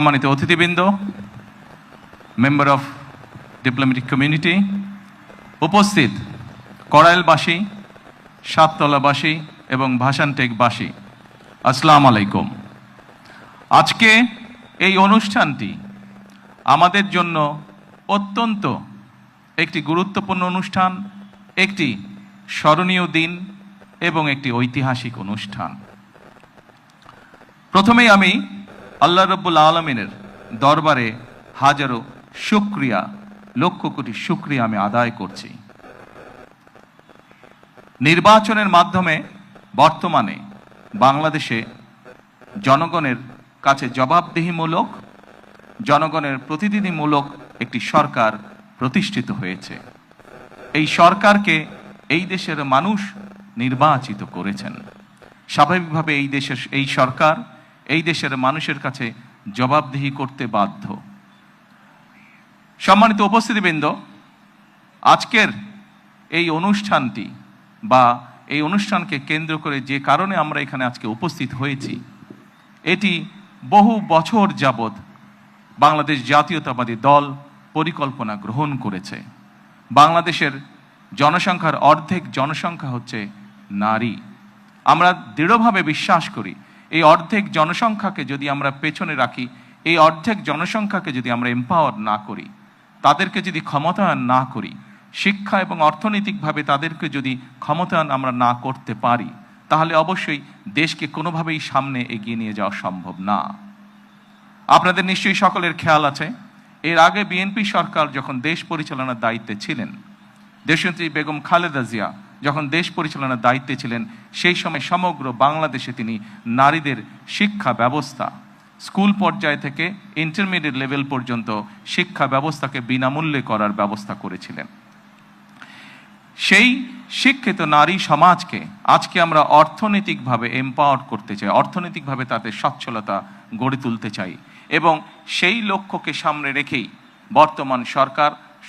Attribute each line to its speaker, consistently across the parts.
Speaker 1: সম্মানিত অতিথিবৃন্দ, member of diplomatic community, উপস্থিত কড়াইলবাসী, সাততলাবাসী এবং ভাসানটেকবাসী, আসসালামু আলাইকুম। আজকে এই অনুষ্ঠানটি আমাদের জন্য অত্যন্ত একটি গুরুত্বপূর্ণ অনুষ্ঠান, একটি স্মরণীয় দিন এবং একটি ঐতিহাসিক অনুষ্ঠান। প্রথমেই আমি আল্লাহ রাব্বুল আলামিনের দরবারে হাজারো শুকরিয়া, লক্ষ কোটি শুকরিয়া আমি আদায় করছি। নির্বাচনের মাধ্যমে বর্তমানে বাংলাদেশে জনগণের কাছে জবাবদিহিমূলক, জনগণের প্রতিনিধিমূলক একটি সরকার প্রতিষ্ঠিত হয়েছে। এই সরকারকে এই দেশের মানুষ নির্বাচিত করেছেন। স্বাভাবিকভাবে এই সরকার এই দেশের মানুষের কাছে জবাবদিহি করতে বাধ্য। সম্মানিত উপস্থিতিবৃন্দ, আজকের এই অনুষ্ঠানটি বা এই অনুষ্ঠানকে কেন্দ্র করে যে কারণে আমরা এখানে আজকে উপস্থিত হয়েছি, এটি বহু বছর যাবৎ বাংলাদেশ জাতীয়তাবাদী দল পরিকল্পনা গ্রহণ করেছে। বাংলাদেশের জনসংখ্যার অর্ধেক জনসংখ্যা হচ্ছে নারী। আমরা দৃঢ়ভাবে বিশ্বাস করি এই অর্ধেক জনসংখ্যাকে যদি আমরা পেছনে রাখি, এই অর্ধেক জনসংখ্যাকে যদি আমরা এম্পাওয়ার না করি, তাদেরকে যদি ক্ষমতায়ন না করি, শিক্ষা এবং অর্থনৈতিকভাবে তাদেরকে যদি ক্ষমতায়ন আমরা না করতে পারি, তাহলে অবশ্যই দেশকে কোনোভাবেই সামনে এগিয়ে নিয়ে যাওয়া সম্ভব না। আপনাদের নিশ্চয়ই সকলের খেয়াল আছে, এর আগে বিএনপি সরকার যখন দেশ পরিচালনার দায়িত্বে ছিলেন, দেশনেত্রী বেগম খালেদা জিয়া যখন দেশ পরিচালনার দায়িত্বে ছিলেন, সেই সময় সমগ্র বাংলাদেশে তিনি নারীদের শিক্ষা ব্যবস্থা, স্কুল পর্যায় থেকে ইন্টারমিডিয়েট লেভেল পর্যন্ত শিক্ষা ব্যবস্থাকে বিনামূল্যে করার ব্যবস্থা করেছিলেন। সেই শিক্ষিত নারী সমাজকে আজকে আমরা অর্থনৈতিকভাবে এম্পাওয়ার করতে চাই, অর্থনৈতিকভাবে তাদের সচ্ছলতা গড়ে তুলতে চাই, এবং সেই লক্ষ্যকে সামনে রেখেই বর্তমান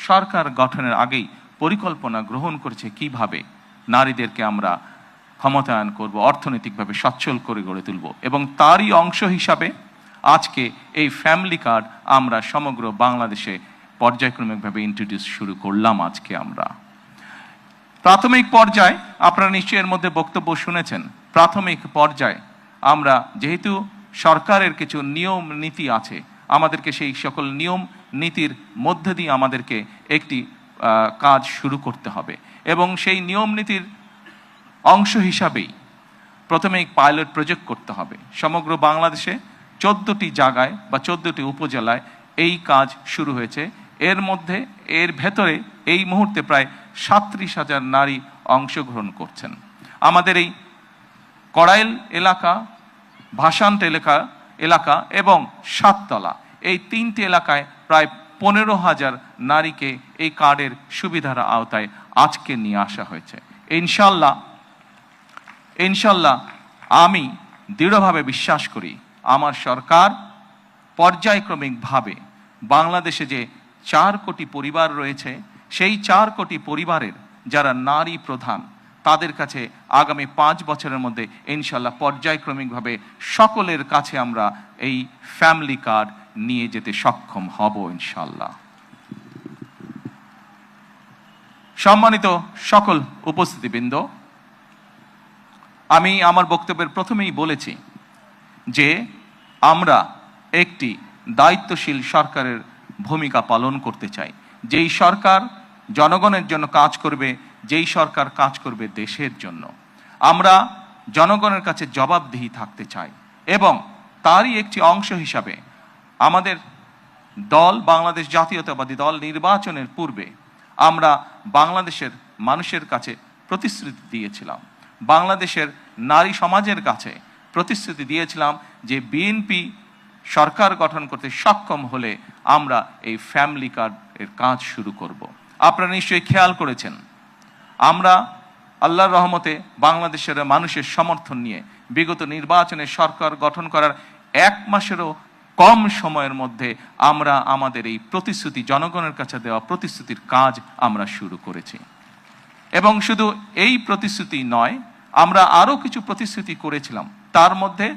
Speaker 1: সরকার গঠনের আগেই পরিকল্পনা গ্রহণ করেছে কিভাবে নারীদেরকে আমরা ক্ষমতায়ন করব, অর্থনৈতিকভাবে সচ্ছল করে গড়ে তুলব। এবং তারই অংশ হিসাবে আজকে এই ফ্যামিলি কার্ড আমরা সমগ্র বাংলাদেশে পর্যায়ক্রমিকভাবে ইন্ট্রোডিউস শুরু করলাম। আজকে আমরা প্রাথমিক পর্যায়ে, আপনারা নিশ্চয়ই এর মধ্যে বক্তব্য শুনেছেন, প্রাথমিক পর্যায়ে আমরা যেহেতু সরকারের কিছু নিয়ম নীতি আছে, আমাদেরকে সেই সকল নিয়ম নীতির মধ্যে দিয়ে আমাদেরকে একটি কাজ শুরু করতে হবে, এবং সেই নিয়ম নীতির অংশ হিসাবেই প্রথমে পাইলট প্রজেক্ট করতে হবে। সমগ্র বাংলাদেশে 14টি জায়গায় বা 14টি উপজেলায় এই কাজ শুরু হয়েছে। এর ভেতরে এই মুহূর্তে প্রায় 37,000 নারী অংশগ্রহণ করছেন। আমাদের এই কড়াইল এলাকা, ভাসান্ত এলাকা এবং সাততলা, এই 3টি এলাকায় প্রায় 15,000 নারীকে এই কার্ডের সুবিধার আওতায় আজকে নিয়ে আসা হয়েছে। ইনশাল্লাহ আমি দৃঢ়ভাবে বিশ্বাস করি আমার সরকার পর্যায়ক্রমিকভাবে বাংলাদেশে যে 4 কোটি পরিবার রয়েছে, সেই 4 কোটি পরিবারের যারা নারী প্রধান, তাদের কাছে আগামী 5 বছরের মধ্যে ইনশাল্লাহ পর্যায়ক্রমিকভাবে সকলের কাছে আমরা এই ফ্যামিলি কার্ড নিয়ে যেতে সক্ষম হব ইনশাল্লাহ। সম্মানিত সকল উপস্থিতিবৃন্দ, আমি আমার বক্তব্যের প্রথমেই বলেছি যে আমরা একটি দায়িত্বশীল সরকারের ভূমিকা পালন করতে চাই, যেই সরকার জনগণের জন্য কাজ করবে, যেই সরকার কাজ করবে দেশের জন্য। আমরা জনগণের কাছে জবাবদিহি থাকতে চাই, এবং তারই একটি অংশ হিসাবে আমাদের দল, বাংলাদেশ জাতীয়তাবাদী দল, নির্বাচনের পূর্বে আমরা বাংলাদেশের মানুষের কাছে প্রতিশ্রুতি দিয়েছিলাম, বাংলাদেশের নারী সমাজের কাছে প্রতিশ্রুতি দিয়েছিলাম যে বিএনপি সরকার গঠন করতে সক্ষম হলে আমরা এই ফ্যামিলি কার্ডের কাজ শুরু করব। আপনারা নিশ্চয়ই খেয়াল করেছেন, আমরা আল্লাহর রহমতে বাংলাদেশের মানুষের সমর্থন নিয়ে বিগত নির্বাচনে সরকার গঠন করার 1 মাসেরও কম সময়ের মধ্যে আমরা আমাদের এই প্রতিশ্রুতি, জনগণের কাছে দেওয়া প্রতিশ্রুতির কাজ আমরা শুরু করেছি। এবং শুধু এই প্রতিশ্রুতি নয়, আমরা আরও কিছু প্রতিশ্রুতি করেছিলাম। তার মধ্যে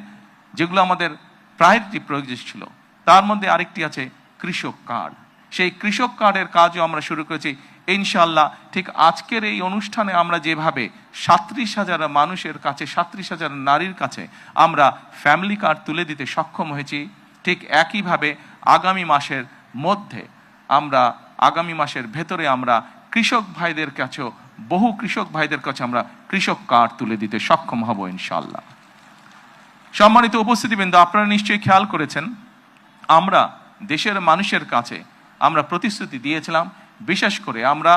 Speaker 1: যেগুলো আমাদের প্রায়োরিটি প্রজেক্ট ছিল, তার মধ্যে আরেকটি আছে কৃষক কার্ড। সেই কৃষক কার্ডের কাজও আমরা শুরু করেছি ইনশাআল্লাহ। ঠিক আজকের এই অনুষ্ঠানে আমরা যেভাবে 37,000 মানুষের কাছে, 37,000 নারীর কাছে আমরা ফ্যামিলি কার্ড তুলে দিতে সক্ষম হয়েছি, ঠিক একইভাবে আগামী মাসের মধ্যে আমরা, আগামী মাসের ভেতরে আমরা কৃষক ভাইদের কাছেও, বহু কৃষক ভাইদের কাছে আমরা কৃষক কার্ড তুলে দিতে সক্ষম হব ইনশাআল্লাহ। সম্মানিত উপস্থিতিবৃন্দ, আপনারা নিশ্চয়ই খেয়াল করেছেন আমরা দেশের মানুষের কাছে আমরা প্রতিশ্রুতি দিয়েছিলাম, বিশেষ করে আমরা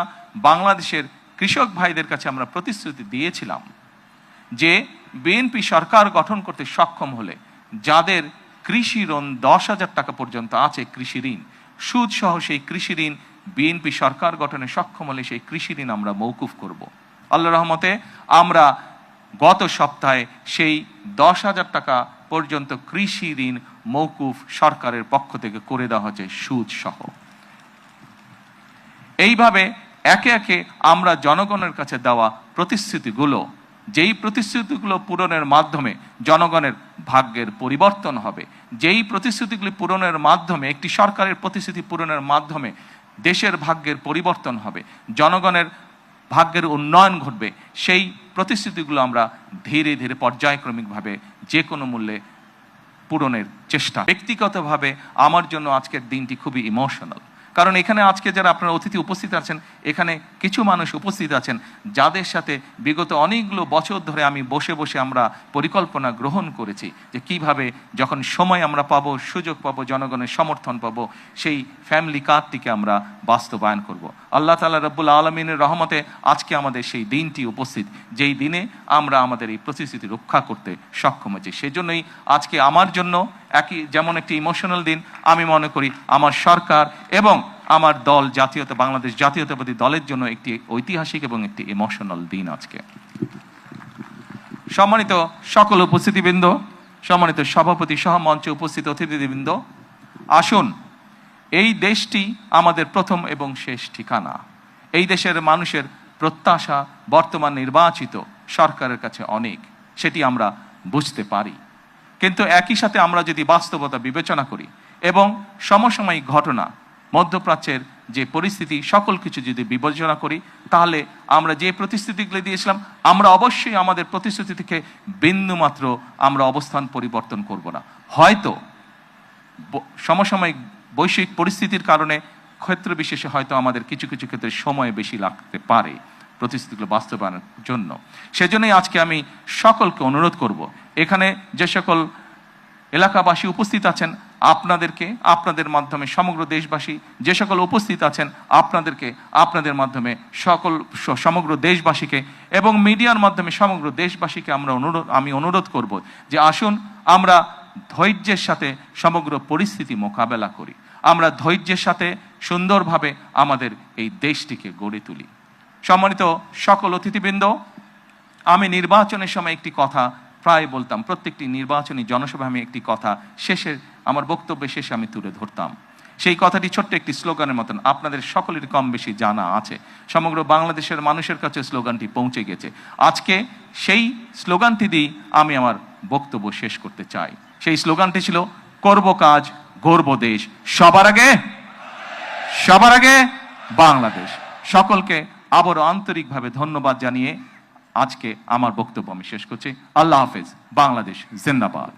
Speaker 1: বাংলাদেশের কৃষক ভাইদের কাছে আমরা প্রতিশ্রুতি দিয়েছিলাম যে বিএনপি সরকার গঠন করতে সক্ষম হলে যাদের কৃষি ঋণ 10,000 টাকা পর্যন্ত আছে, কৃষি ঋণ সুদ সহ, সেই কৃষি ঋণ বিএনপি সরকার গঠনে সক্ষম হলে সেই কৃষি ঋণ আমরা মৌকুফ করব। আল্লাহর রহমতে আমরা গত সপ্তাহে সেই 10,000 টাকা পর্যন্ত কৃষি ঋণ মৌকুফ সরকারের পক্ষ থেকে করে দেওয়া হচ্ছে সুদ সহ। এইভাবে একে একে আমরা জনগণের কাছে দেওয়া প্রতিশ্রুতিগুলো, যেই প্রতিশ্রুতিগুলো পূরণের মাধ্যমে জনগণের ভাগ্যের পরিবর্তন হবে, যেই প্রতিশ্রুতিগুলি পূরণের মাধ্যমে, একটি সরকারের প্রতিশ্রুতি পূরণের মাধ্যমে দেশের ভাগ্যের পরিবর্তন হবে, জনগণের ভাগ্যের উন্নয়ন ঘটবে, সেই প্রতিশ্রুতিগুলো আমরা ধীরে ধীরে পর্যায়ক্রমিকভাবে যে কোনো মূল্যে পূরণের চেষ্টা। ব্যক্তিগতভাবে আমার জন্য আজকের দিনটি খুবই ইমোশনাল, কারণ এখানে আজকে যারা আপনারা অতিথি উপস্থিত আছেন, এখানে কিছু মানুষ উপস্থিত আছেন যাদের সাথে বিগত অনেকগুলো বছর ধরে আমি বসে বসে আমরা পরিকল্পনা গ্রহণ করেছি যে কিভাবে যখন সময় আমরা পাবো, সুযোগ পাবো, জনগণের সমর্থন পাবো, সেই ফ্যামিলি কার্ডটিকে আমরা বাস্তবায়ন করব। আল্লাহ তাআলা রব্বুল আলামিনের রহমতে আজকে আমাদের সেই দিনটি উপস্থিত, যেই দিনে আমরা আমাদের এই প্রতিশ্রুতি রক্ষা করতে সক্ষম হয়েছি। সেজন্যই আজকে আমার জন্য যেমন একটি ইমোশনাল দিন, আমি মনে করি আমার সরকার এবং আমার দল, বাংলাদেশ জাতীয়তাবাদী দলের জন্য একটি ঐতিহাসিক এবং একটি ইমোশনাল দিন আজকে। সম্মানিত সকল উপস্থিতিবৃন্দ, সম্মানিত সভাপতি সহ মঞ্চে উপস্থিত অতিথিবৃন্দ, আসুন, এই দেশটি আমাদের প্রথম এবং শেষ ঠিকানা। এই দেশের মানুষের প্রত্যাশা বর্তমান নির্বাচিত সরকারের কাছে অনেক, সেটি আমরা বুঝতে পারি। কিন্তু একই সাথে আমরা যদি বাস্তবতা বিবেচনা করি এবং সমসাময়িক ঘটনা, মধ্যপ্রাচ্যের যে পরিস্থিতি, সকল কিছু যদি বিবেচনা করি, তাহলে আমরা যে প্রতিশ্রুতিগুলি দিয়েছিলাম, আমরা অবশ্যই আমাদের প্রতিশ্রুতি থেকে বিন্দুমাত্র আমরা অবস্থান পরিবর্তন করব না। হয়তো সমসাময়িক বৈশ্বিক পরিস্থিতির কারণে ক্ষেত্র বিশেষে হয়তো আমাদের কিছু কিছু ক্ষেত্রে সময় বেশি লাগতে পারে প্রতিশ্রুতিগুলো বাস্তবায়নের জন্য। সেজন্যই আজকে আমি সকলকে অনুরোধ করব, এখানে যে সকল এলাকাবাসী উপস্থিত আছেন, আপনাদেরকে, আপনাদের মাধ্যমে সমগ্র দেশবাসী যে সকল উপস্থিত আছেন, আপনাদেরকে, আপনাদের মাধ্যমে সমগ্র দেশবাসীকে এবং মিডিয়ার মাধ্যমে সমগ্র দেশবাসীকে আমি অনুরোধ করব যে আসুন আমরা ধৈর্যের সাথে সমগ্র পরিস্থিতি মোকাবেলা করি, আমরা ধৈর্যের সাথে সুন্দরভাবে আমাদের এই দেশটিকে গড়ে তুলি। সম্মানিত সকল অতিথিবৃন্দ, আমি নির্বাচনের সময় একটি কথা প্রায় বলতাম, প্রত্যেকটি নির্বাচনী জনসভায় আমি একটি কথা আমার বক্তব্যের শেষে আমি তুলে ধরতাম। সেই কথাটি ছোট্ট একটি স্লোগানের মতন, আপনাদের সকলের কম বেশি জানা আছে, সমগ্র বাংলাদেশের মানুষের কাছে স্লোগানটি পৌঁছে গেছে। আজকে সেই স্লোগানটি দিয়ে আমি আমার বক্তব্য শেষ করতে চাই। সেই স্লোগানটি ছিল, করব কাজ, গর্ব দেশ, সবার আগে বাংলাদেশ। সকলকে আবারও আন্তরিকভাবে ধন্যবাদ জানিয়ে আজকে আমার বক্তব্য আমি শেষ করছি। আল্লাহ হাফেজ। বাংলাদেশ জিন্দাবাদ।